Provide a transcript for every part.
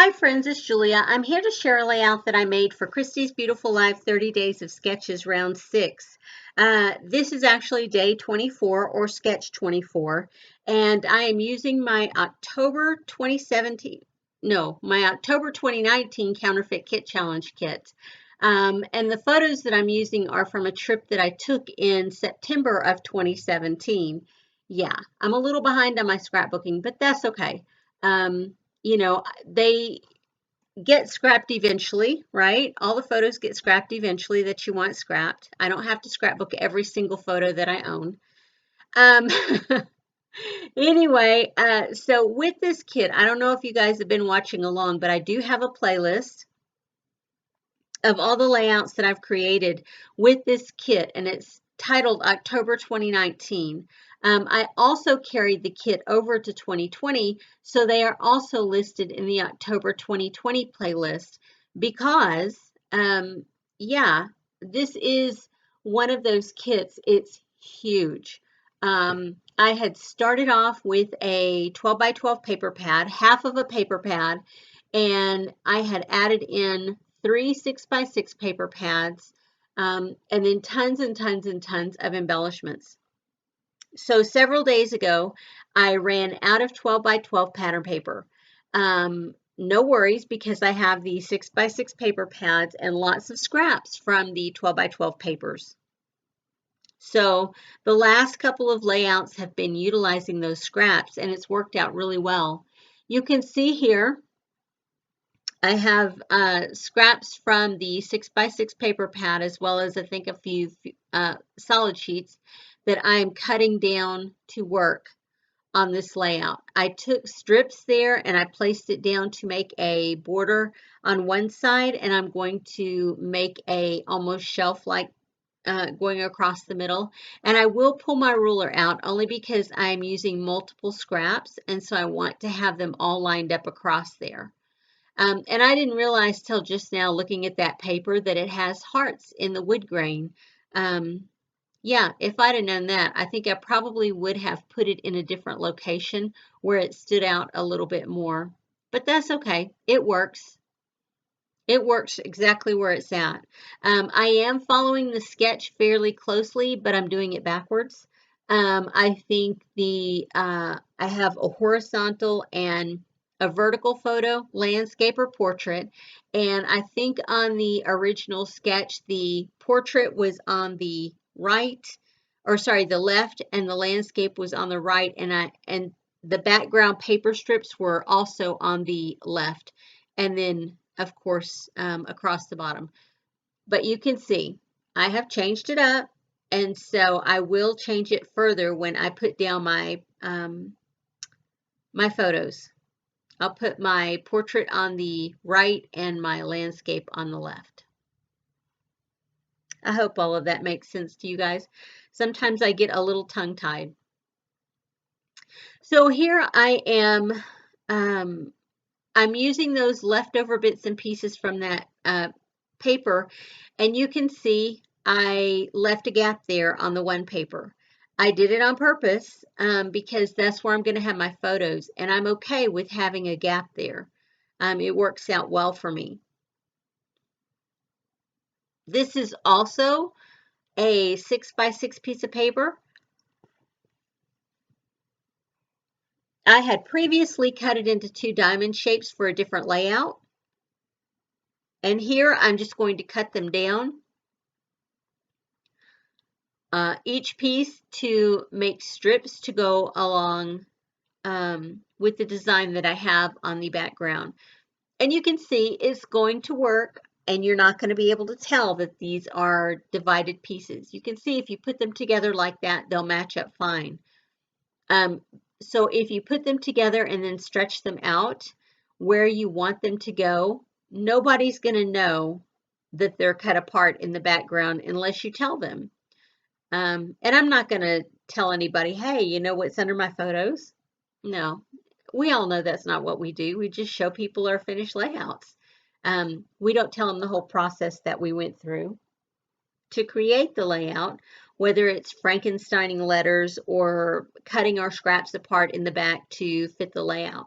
Hi friends, it's Julia. I'm here to share a layout that I made for Christy's Beautiful Life 30 Days of Sketches Round 6. This is actually day 24 or sketch 24, and I am using my October 2019 Counterfeit Kit Challenge kit. And the photos that I'm using are from a trip that I took in September of 2017. Yeah, I'm a little behind on my scrapbooking, but that's okay. They get scrapped eventually, right? All the photos get scrapped eventually that you want scrapped. I don't have to scrapbook every single photo that I own. Um, anyway, so with this kit, I don't know if you guys have been watching along, but I do have a playlist of all the layouts that I've created with this kit, and it's titled October 2019. I also carried the kit over to 2020, so they are also listed in the October 2020 playlist because, yeah, this is one of those kits. It's huge. I had started off with a 12 by 12 paper pad, half of a paper pad, and I had added in 3 6 by 6 paper pads, and then tons and tons and tons of embellishments. So several days ago, I ran out of 12 by 12 pattern paper. No worries, because I have the 6 by 6 paper pads and lots of scraps from the 12 by 12 papers. So the last couple of layouts have been utilizing those scraps, and it's worked out really well. You can see here I have scraps from the 6 by 6 paper pad, as well as I think a few solid sheets that I'm cutting down to work on this layout. I took strips there and I placed it down to make a border on one side, and I'm going to make a almost shelf-like going across the middle. And I will pull my ruler out only because I'm using multiple scraps, and so I want to have them all lined up across there. And I didn't realize till just now, looking at that paper, that it has hearts in the wood grain. Yeah, if I'd have known that, I think I probably would have put it in a different location where it stood out a little bit more. But that's okay. It works. It works exactly where it's at. I am following the sketch fairly closely, but I'm doing it backwards. I think I have a horizontal and a vertical photo, landscape or portrait, and I think on the original sketch, the portrait was on the right, or sorry, the left, and the landscape was on the right, and the background paper strips were also on the left, and then of course across the bottom. But you can see I have changed it up, and so I will change it further when I put down my photos. I'll put my portrait on the right and my landscape on the left. I hope all of that makes sense to you guys. Sometimes I get a little tongue-tied. So here I am. I'm using those leftover bits and pieces from that paper, and you can see I left a gap there on the one paper. I did it on purpose because that's where I'm going to have my photos, and I'm okay with having a gap there. It works out well for me. This is also a 6 by 6 piece of paper. I had previously cut it into 2 diamond shapes for a different layout. And here I'm just going to cut them down, each piece, to make strips to go along with the design that I have on the background. And you can see it's going to work, and you're not going to be able to tell that these are divided pieces. You can see if you put them together like that, they'll match up fine. So if you put them together and then stretch them out where you want them to go, nobody's going to know that they're cut apart in the background unless you tell them. And I'm not going to tell anybody, hey, you know what's under my photos? No, we all know that's not what we do. We just show people our finished layouts. We don't tell them the whole process that we went through to create the layout, whether it's Frankensteining letters or cutting our scraps apart in the back to fit the layout.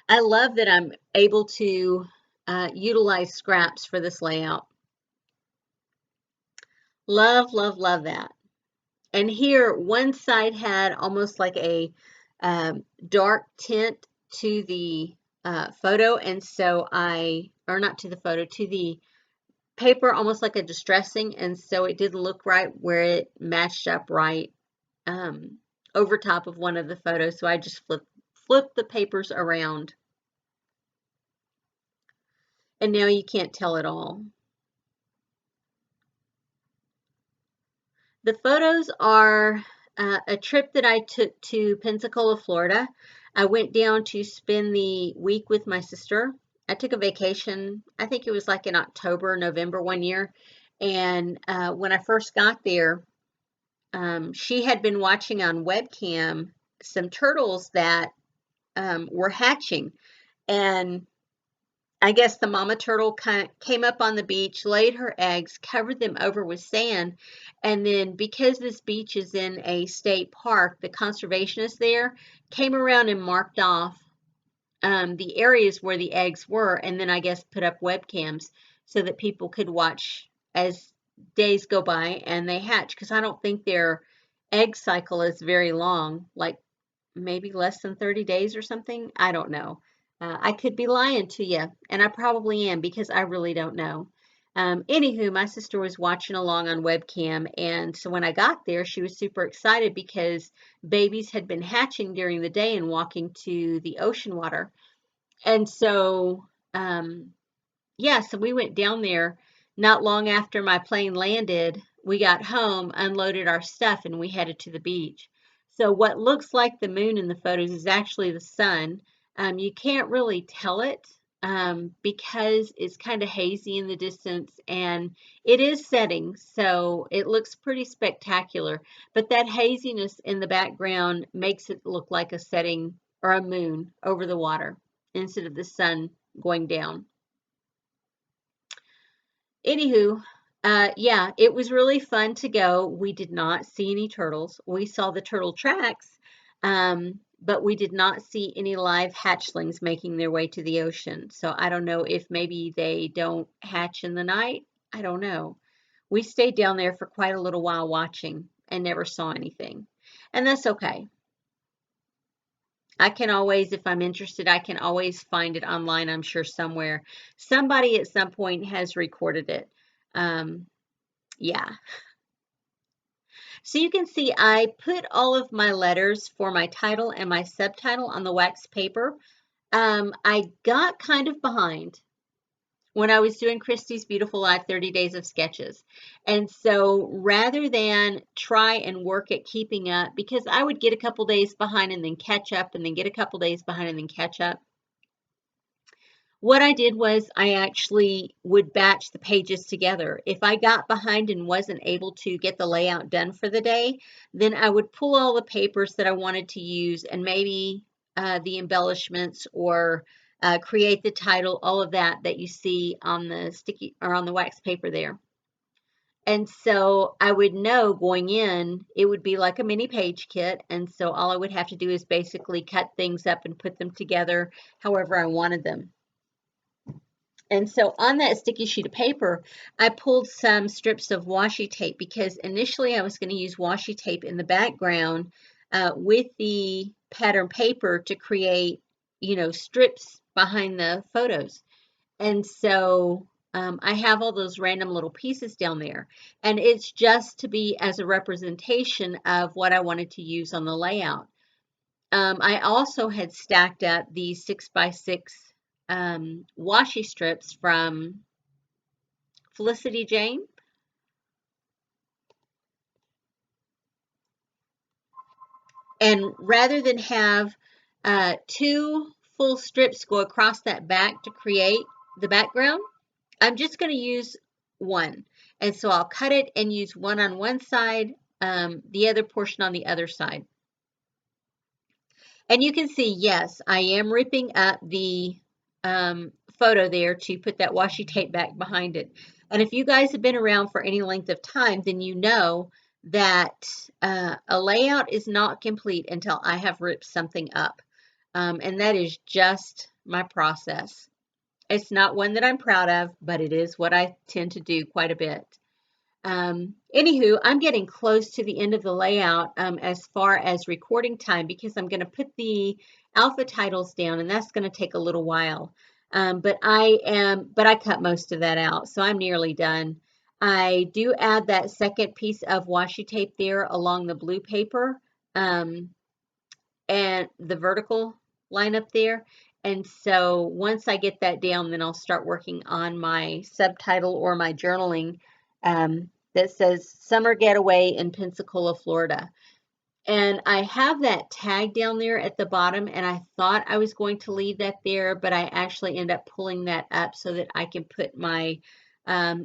I love that I'm able to utilize scraps for this layout. Love, love, love that. And here, one side had almost like a dark tint to the photo, and so or not to the photo, to the paper, almost like a distressing, and so it didn't look right where it matched up right over top of one of the photos. So I just flipped the papers around, and now you can't tell at all. The photos are a trip that I took to Pensacola, Florida. I went down to spend the week with my sister. I took a vacation, I think it was like in October, November one year. And when I first got there, she had been watching on webcam some turtles that were hatching. And I guess the mama turtle came up on the beach, laid her eggs, covered them over with sand, and then because this beach is in a state park, the conservationists there came around and marked off the areas where the eggs were, and then I guess put up webcams so that people could watch as days go by and they hatch. Because I don't think their egg cycle is very long, like maybe less than 30 days or something. I don't know. I could be lying to you, and I probably am because I really don't know. Anywho, my sister was watching along on webcam, and so when I got there, she was super excited because babies had been hatching during the day and walking to the ocean water. And so, yeah, so we went down there not long after my plane landed. We got home, unloaded our stuff, and we headed to the beach. So what looks like the moon in the photos is actually the sun. You can't really tell it because it's kind of hazy in the distance and it is setting, so it looks pretty spectacular. But that haziness in the background makes it look like a setting or a moon over the water instead of the sun going down. Anywho, yeah, it was really fun to go. We did not see any turtles. We saw the turtle tracks, but we did not see any live hatchlings making their way to the ocean. So I don't know if maybe they don't hatch in the night. I don't know. We stayed down there for quite a little while watching and never saw anything. And that's okay. I can always, if I'm interested, I can always find it online, I'm sure somewhere. Somebody at some point has recorded it. Um, yeah. So you can see I put all of my letters for my title and my subtitle on the wax paper. I got kind of behind when I was doing Christy's Beautiful Life 30 Days of Sketches. And so rather than try and work at keeping up, because I would get a couple days behind and then catch up and then get a couple days behind and then catch up, what I did was I actually would batch the pages together. If I got behind and wasn't able to get the layout done for the day, then I would pull all the papers that I wanted to use and maybe the embellishments or create the title, all of that that you see on the sticky or on the wax paper there. And so I would know going in, it would be like a mini page kit. And so all I would have to do is basically cut things up and put them together however I wanted them. And so on that sticky sheet of paper, I pulled some strips of washi tape because initially I was going to use washi tape in the background with the pattern paper to create, strips behind the photos. And so I have all those random little pieces down there. And it's just to be as a representation of what I wanted to use on the layout. I also had stacked up these 6x6 washi strips from Felicity Jane. And rather than have two full strips go across that back to create the background, I'm just going to use one. And so I'll cut it and use one on one side, the other portion on the other side. And you can see, yes, I am ripping up the photo there to put that washi tape back behind it. And if you guys have been around for any length of time, then you know that a layout is not complete until I have ripped something up. And that is just my process. It's not one that I'm proud of, but it is what I tend to do quite a bit. Anywho, I'm getting close to the end of the layout as far as recording time, because I'm going to put the alpha titles down, and that's going to take a little while. But I cut most of that out, so I'm nearly done. I do add that second piece of washi tape there along the blue paper, and the vertical line up there. And so once I get that down, then I'll start working on my subtitle or my journaling that says Summer Getaway in Pensacola, Florida. And I have that tag down there at the bottom, and I thought I was going to leave that there, but I actually end up pulling that up so that I can put my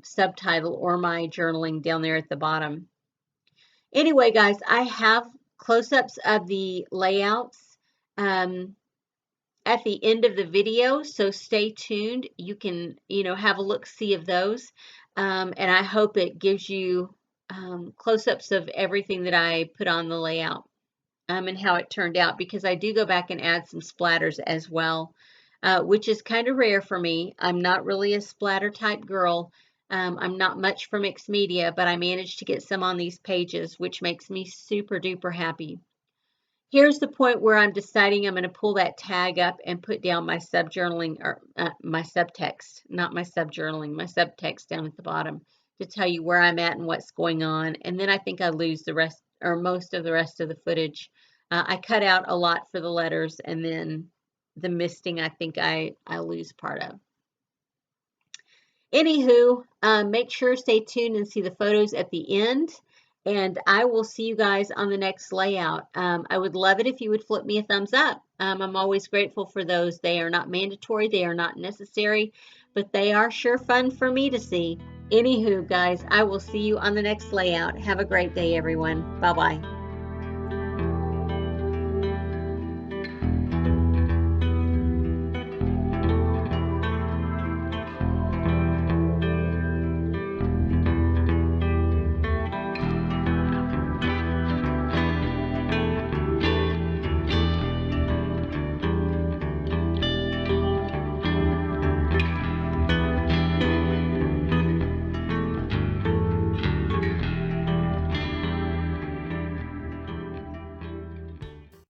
subtitle or my journaling down there at the bottom. Anyway, guys, I have close-ups of the layouts at the end of the video, so stay tuned. You can, have a look-see of those, and I hope it gives you close-ups of everything that I put on the layout and how it turned out, because I do go back and add some splatters as well, which is kind of rare for me. I'm not really a splatter type girl. I'm not much for mixed media, but I managed to get some on these pages, which makes me super duper happy. Here's the point where I'm deciding I'm going to pull that tag up and put down my subjournaling, or my subtext, not my subjournaling, my subtext down at the bottom to tell you where I'm at and what's going on. And then I think I lose the rest, or most of the rest of the footage. I cut out a lot for the letters, and then the misting I think I lose part of. Anywho, make sure stay tuned and see the photos at the end. And I will see you guys on the next layout. I would love it if you would flip me a thumbs up. I'm always grateful for those. They are not mandatory, they are not necessary, but they are sure fun for me to see. Anywho, guys, I will see you on the next layout. Have a great day, everyone. Bye-bye.